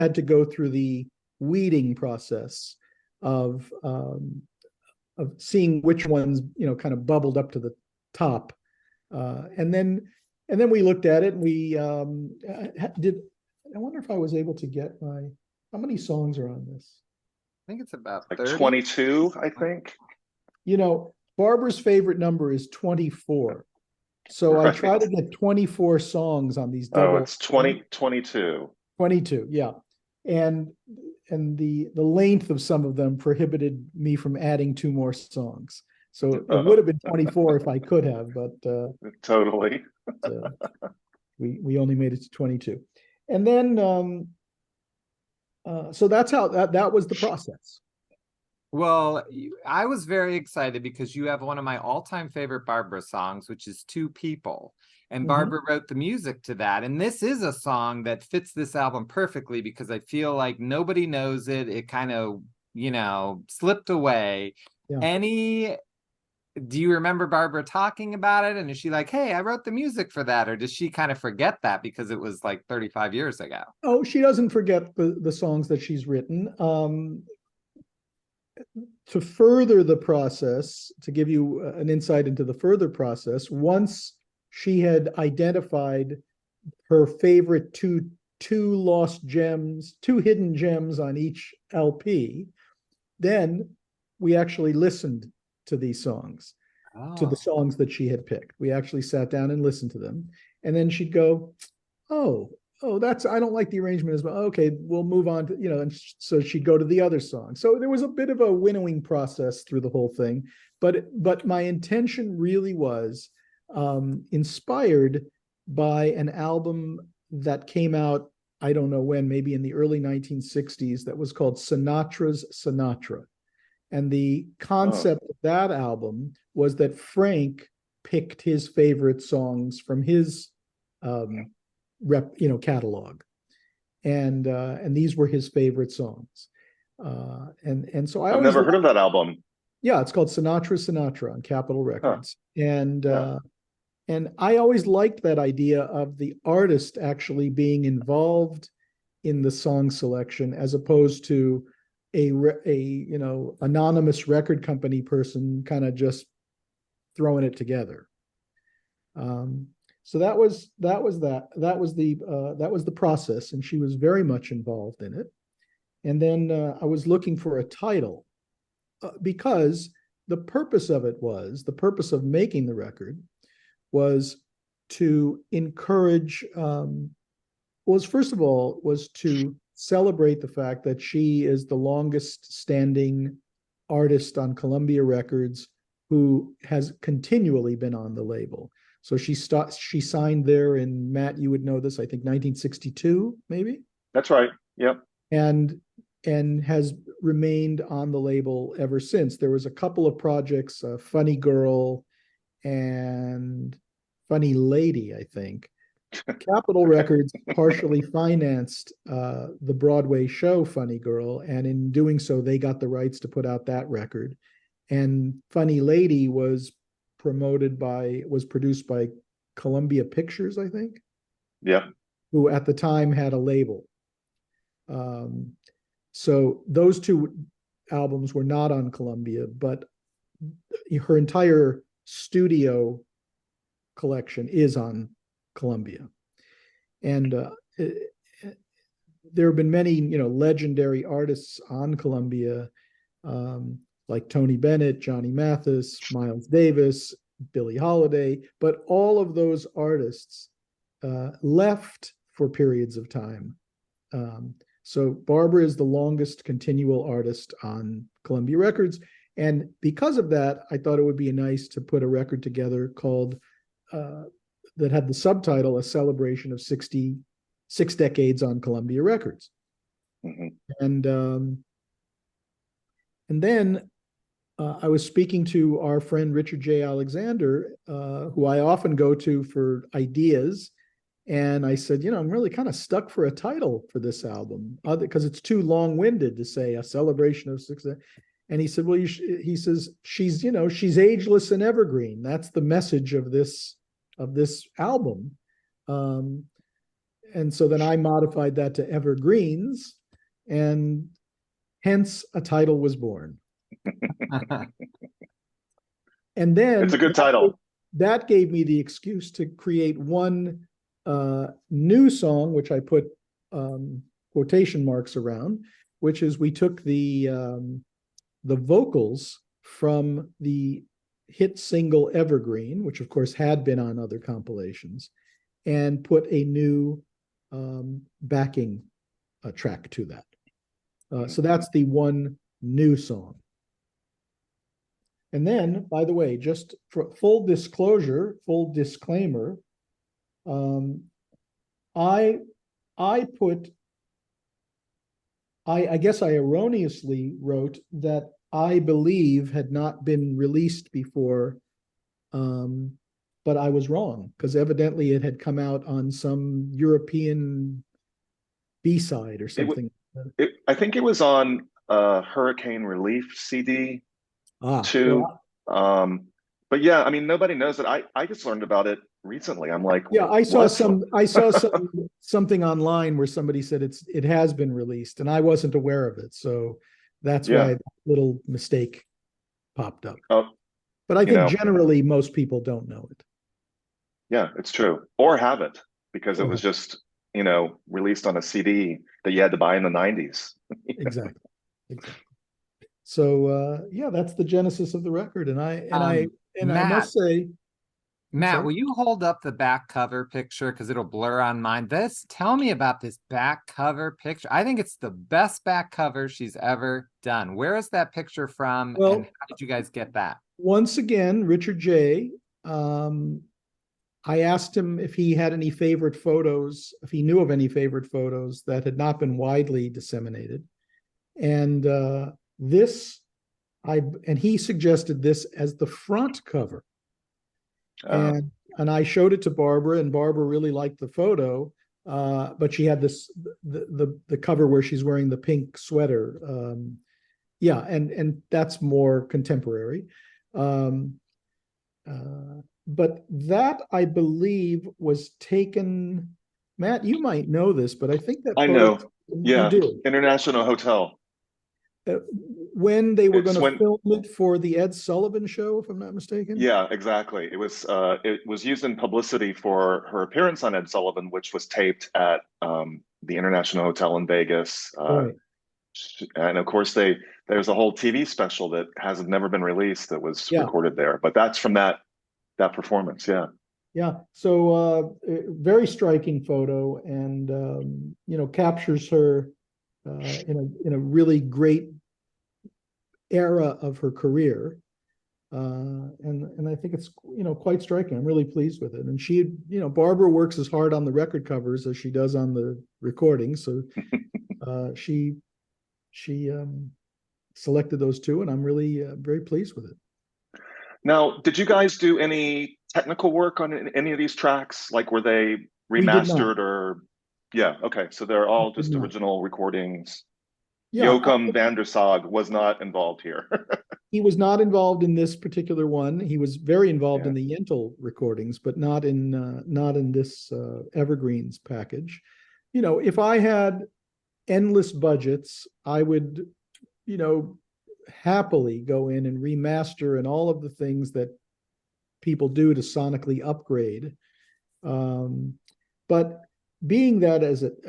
had to go through the weeding process of seeing which ones, kind of bubbled up to the top. And then we looked at it and we I wonder if I was able to get how many songs are on this? I think it's about like 30. 22, I think. Barbara's favorite number is 24. So I Right. try to get 24 songs on these Oh, double. it's 22. 22, yeah. And the length of some of them prohibited me from adding 2 more songs. So it would have been 24 if I could have, but Totally. we only made it to 22. And then so that's how that was the process. Well, I was very excited because you have one of my all-time favorite Barbara songs, which is Two People. And Barbara wrote the music to that. And this is a song that fits this album perfectly because I feel like nobody knows it. It kind of, slipped away. Yeah. Do you remember Barbara talking about it? And is she like, hey, I wrote the music for that? Or does she kind of forget that because it was like 35 years ago? Oh, she doesn't forget the songs that she's written. To further the process, to give you an insight into the further process, once she had identified her favorite two lost gems, 2 hidden gems on each LP, then we actually listened to these songs, to the songs that she had picked. We actually sat down and listened to them. And then she'd go, oh, I don't like the arrangement as well. Okay, we'll move on to, and so she'd go to the other song. So there was a bit of a winnowing process through the whole thing. But my intention really was inspired by an album that came out, I don't know when, maybe in the early 1960s, that was called Sinatra's Sinatra. And the concept of that album was that Frank picked his favorite songs from his catalog, and these were his favorite songs. And so I've never heard of that album. Yeah, it's called Sinatra on Capitol Records. And I always liked that idea of the artist actually being involved in the song selection as opposed to a anonymous record company person kind of just throwing it together. So that was the process, and she was very much involved in it. And then I was looking for a title because the purpose of making the record was to encourage, first of all, was to celebrate the fact that she is the longest standing artist on Columbia Records who has continually been on the label. So she signed there in, Matt, you would know this, I think 1962, maybe? That's right. Yep. And has remained on the label ever since. There was a couple of projects, Funny Girl and Funny Lady, I think. Capitol Records partially financed the Broadway show Funny Girl, and in doing so, they got the rights to put out that record. And Funny Lady was produced by Columbia Pictures, I think. Yeah. Who at the time had a label. So those 2 albums were not on Columbia, but her entire studio collection is on Columbia. And there have been many, legendary artists on Columbia, like Tony Bennett, Johnny Mathis, Miles Davis, Billie Holiday, but all of those artists left for periods of time. So Barbara is the longest continual artist on Columbia Records. And because of that, I thought it would be nice to put a record together called, that had the subtitle, A Celebration of 66 Decades on Columbia Records. And then I was speaking to our friend Richard J. Alexander, who I often go to for ideas. And I said, I'm really kind of stuck for a title for this album because it's too long-winded to say A Celebration of 6. And he said, well, he says, she's ageless and evergreen. That's the message of this album. and so then I modified that to Evergreens, and hence a title was born. And then It's a good title. that gave me the excuse to create one new song, which I put quotation marks around, which is we took the vocals from the hit single Evergreen, which of course had been on other compilations, and put a new backing track to that. So that's the one new song. And then, by the way, just for full disclosure, full disclaimer, I guess I erroneously wrote that I believe had not been released before, but I was wrong, because evidently it had come out on some European B-side or something. I think it was on Hurricane Relief CD too. Well, But yeah, I mean, nobody knows it. I just learned about it recently. I'm like, yeah, I saw what? something online where somebody said it has been released, and I wasn't aware of it. So that's Yeah. why that little mistake popped up. Oh, But I you think know. generally most people don't know it. Yeah, it's true. Or have it, because it Or was just, released on a CD that you had to buy in the 90s. Exactly. So yeah, that's the genesis of the record. And I must say, Matt, sorry? will you hold up the back cover picture, because it'll blur on mine? Tell me about this back cover picture. I think it's the best back cover she's ever done. Where is that picture from, Well, and how did you guys get that? once again, Richard J. I asked him if he had any favorite photos, if he knew of any favorite photos that had not been widely disseminated. And he suggested this as the front cover. And I showed it to Barbara, and Barbara really liked the photo, but she had the cover where she's wearing the pink sweater. Yeah, and that's more contemporary. But that, I believe, was taken. Matt, you might know this, but I think that I photo, know. you Yeah, do. International Hotel. When they were It's going to film it for the Ed Sullivan Show, if I'm not mistaken. Yeah, exactly. It was used in publicity for her appearance on Ed Sullivan, which was taped at the International Hotel in Vegas. Right. And of course, there's a whole TV special that has never been released that was Yeah. recorded there. But that's from that performance. Yeah. Yeah. So very striking photo, and captures her in a really great era of her career. And I think it's quite striking. I'm really pleased with it. And she, Barbara works as hard on the record covers as she does on the recording. So she selected those two, and I'm really very pleased with it. Now, did you guys do any technical work on any of these tracks? Like, were they remastered or? Yeah, okay. So they're all just original recordings. Yeah, Joachim van der Sag was not involved here. He was not involved in this particular one. He was very involved in the Yentl recordings, but not in this Evergreens package. If I had endless budgets, I would, happily go in and remaster and all of the things that people do to sonically upgrade. But being that as